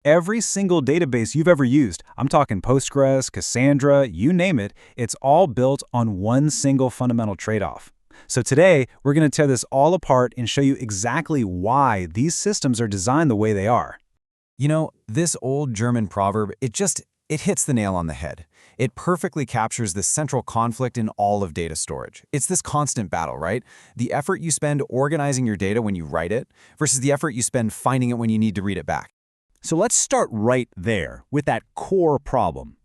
Every single database you've ever used, I'm talking Postgres, Cassandra, you name it, it's all built on one single fundamental trade-off. So today, we're going to tear this all apart and show you exactly why these systems are designed the way they are. You know, this old German proverb, it hits the nail on the head. It perfectly captures the central conflict in all of data storage. It's this constant battle, right? The effort you spend organizing your data when you write it versus the effort you spend finding it when you need to read it back. So let's start right there with that core problem.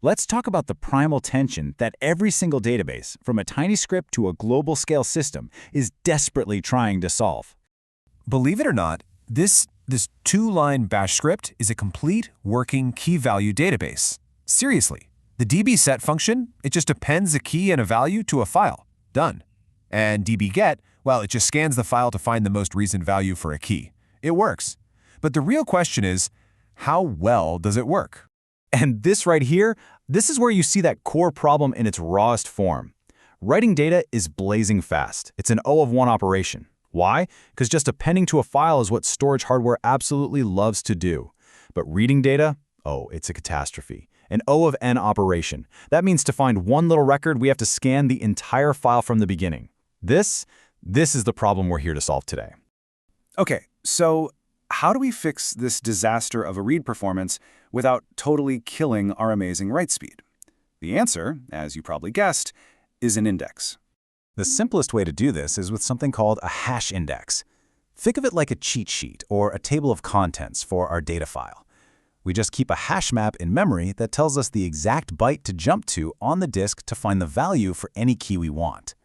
Let's talk about the primal tension that every single database, from a tiny script to a global scale system, is desperately trying to solve. Believe it or not, this two-line bash script is a complete working key-value database. Seriously, the dbset function, it just appends a key and a value to a file. Done. And dbget, well, it just scans the file to find the most recent value for a key. It works. But the real question is, how well does it work? And this right here, this is where you see that core problem in its rawest form. Writing data is blazing fast. It's an O of 1 operation. Why? Because just appending to a file is what storage hardware absolutely loves to do. But reading data? Oh, it's a catastrophe. An O of N operation. That means to find one little record, we have to scan the entire file from the beginning. This is the problem we're here to solve today. Okay, so how do we fix this disaster of a read performance without totally killing our amazing write speed? The answer, as you probably guessed, is an index. The simplest way to do this is with something called a hash index. Think of it like a cheat sheet or a table of contents for our data file. We just keep a hash map in memory that tells us the exact byte to jump to on the disk to find the value for any key we want.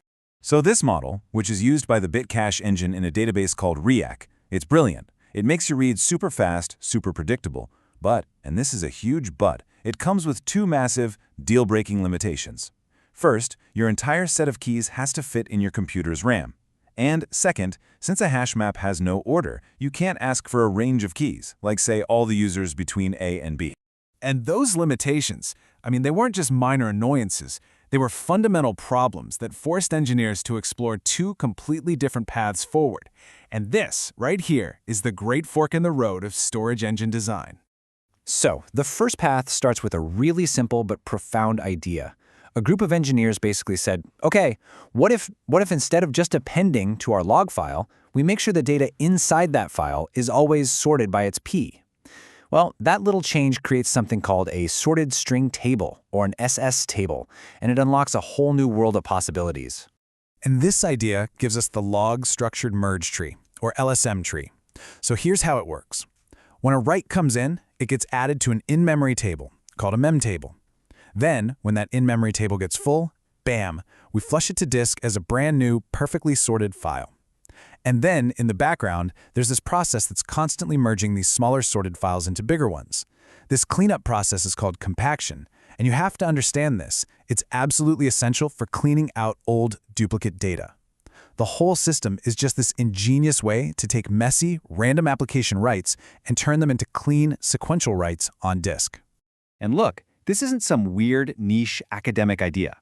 So this model, which is used by the Bitcache engine in a database called REAC, it's brilliant. It makes you read super fast, super predictable. But, and this is a huge but, it comes with two massive, deal-breaking limitations. First, your entire set of keys has to fit in your computer's RAM. And second, since a hash map has no order, you can't ask for a range of keys, like say all the users between A and B. And those limitations, they weren't just minor annoyances. They were fundamental problems that forced engineers to explore two completely different paths forward. And this, right here, is the great fork in the road of storage engine design. So, the first path starts with a really simple but profound idea. A group of engineers basically said, okay, what if instead of just appending to our log file, we make sure the data inside that file is always sorted by its P? Well, that little change creates something called a sorted string table, or an SS table, and it unlocks a whole new world of possibilities. And this idea gives us the log structured merge tree, or LSM-Tree. So here's how it works. When a write comes in, it gets added to an in-memory table, called a mem table. Then, when that in-memory table gets full, bam, we flush it to disk as a brand new, perfectly sorted file. And then, in the background, there's this process that's constantly merging these smaller sorted files into bigger ones. This cleanup process is called compaction, and you have to understand this. It's absolutely essential for cleaning out old duplicate data. The whole system is just this ingenious way to take messy, random application writes and turn them into clean, sequential writes on disk. And look, this isn't some weird, niche academic idea.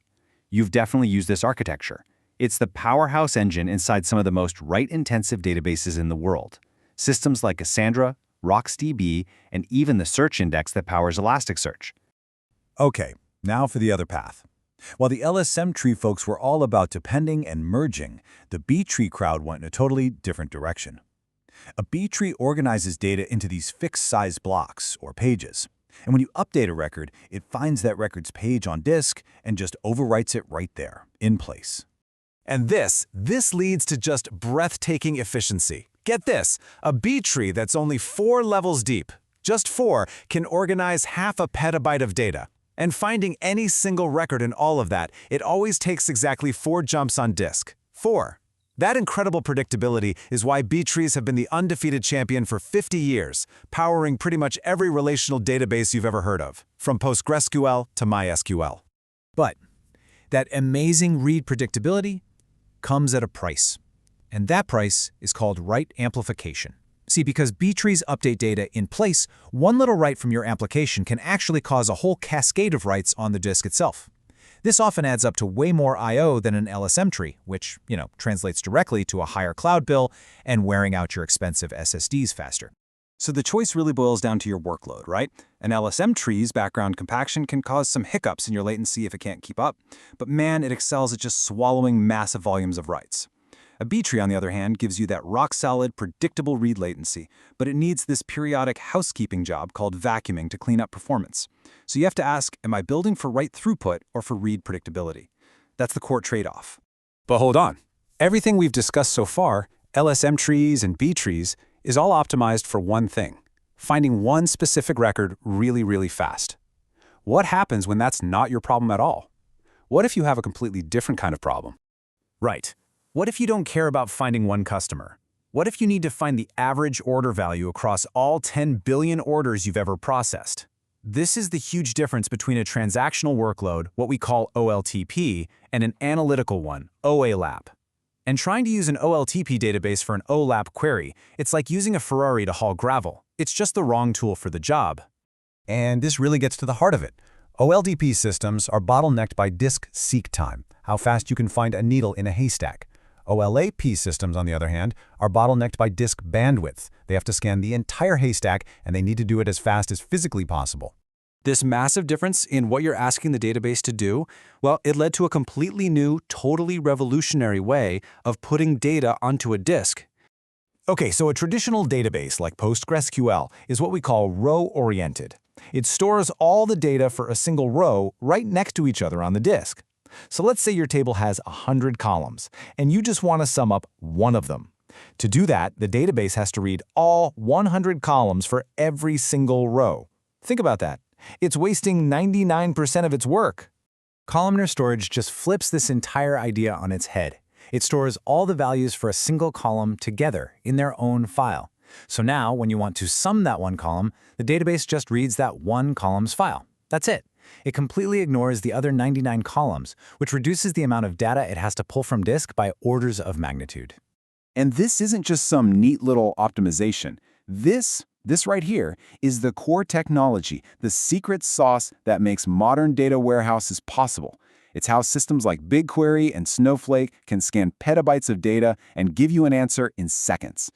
You've definitely used this architecture. It's the powerhouse engine inside some of the most write-intensive databases in the world. Systems like Cassandra, RocksDB, and even the search index that powers Elasticsearch. Okay, now for the other path. While the LSM-Tree folks were all about depending and merging, the B-Tree crowd went in a totally different direction. A B-Tree organizes data into these fixed-size blocks, or pages. And when you update a record, it finds that record's page on disk and just overwrites it right there, in place. And this leads to just breathtaking efficiency. Get this, a B-tree that's only 4 levels deep, just 4, can organize half a petabyte of data. And finding any single record in all of that, it always takes exactly 4 jumps on disk. 4. That incredible predictability is why B-trees have been the undefeated champion for 50 years, powering pretty much every relational database you've ever heard of, from PostgreSQL to MySQL. But that amazing read predictability comes at a price. And that price is called write amplification. See, because B-trees update data in place, one little write from your application can actually cause a whole cascade of writes on the disk itself. This often adds up to way more I/O than an LSM-Tree, which, translates directly to a higher cloud bill and wearing out your expensive SSDs faster. So the choice really boils down to your workload, right? An LSM-Tree's background compaction can cause some hiccups in your latency if it can't keep up, but man, it excels at just swallowing massive volumes of writes. A B-tree, on the other hand, gives you that rock-solid, predictable read latency, but it needs this periodic housekeeping job called vacuuming to clean up performance. So you have to ask, am I building for write throughput or for read predictability? That's the core trade-off. But hold on. Everything we've discussed so far, LSM trees and B trees, is all optimized for one thing: finding one specific record really fast. What happens when that's not your problem at all? What if you have a completely different kind of problem? Right. What if you don't care about finding one customer? What if you need to find the average order value across all 10 billion orders you've ever processed? This is the huge difference between a transactional workload, what we call OLTP, and an analytical one, OLAP. And trying to use an OLTP database for an OLAP query, it's like using a Ferrari to haul gravel. It's just the wrong tool for the job. And this really gets to the heart of it. OLTP systems are bottlenecked by disk seek time, how fast you can find a needle in a haystack. OLAP systems, on the other hand, are bottlenecked by disk bandwidth. They have to scan the entire haystack, and they need to do it as fast as physically possible. This massive difference in what you're asking the database to do, well, it led to a completely new, totally revolutionary way of putting data onto a disk. Okay, so a traditional database like PostgreSQL is what we call row-oriented. It stores all the data for a single row right next to each other on the disk. So let's say your table has 100 columns, and you just want to sum up one of them. To do that, the database has to read all 100 columns for every single row. Think about that. It's wasting 99% of its work. Columnar storage just flips this entire idea on its head. It stores all the values for a single column together in their own file. So now, when you want to sum that one column, the database just reads that one column's file. That's it. It completely ignores the other 99 columns, which reduces the amount of data it has to pull from disk by orders of magnitude. And this isn't just some neat little optimization. This right here is the core technology, the secret sauce that makes modern data warehouses possible. It's how systems like BigQuery and Snowflake can scan petabytes of data and give you an answer in seconds.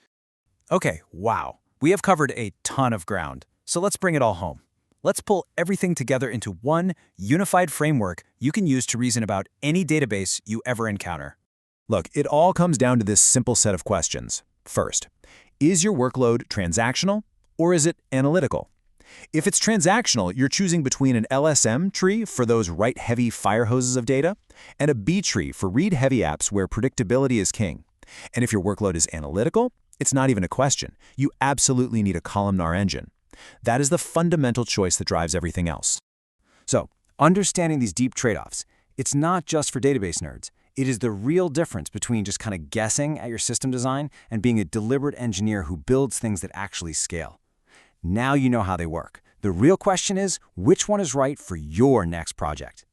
Okay, wow. We have covered a ton of ground, so let's bring it all home. Let's pull everything together into one unified framework you can use to reason about any database you ever encounter. Look, it all comes down to this simple set of questions. First, is your workload transactional or is it analytical? If it's transactional, you're choosing between an LSM tree for those write-heavy fire hoses of data and a B tree for read-heavy apps where predictability is king. And if your workload is analytical, it's not even a question. You absolutely need a columnar engine. That is the fundamental choice that drives everything else. So, understanding these deep trade-offs, it's not just for database nerds. It is the real difference between just kind of guessing at your system design and being a deliberate engineer who builds things that actually scale. Now you know how they work. The real question is, which one is right for your next project?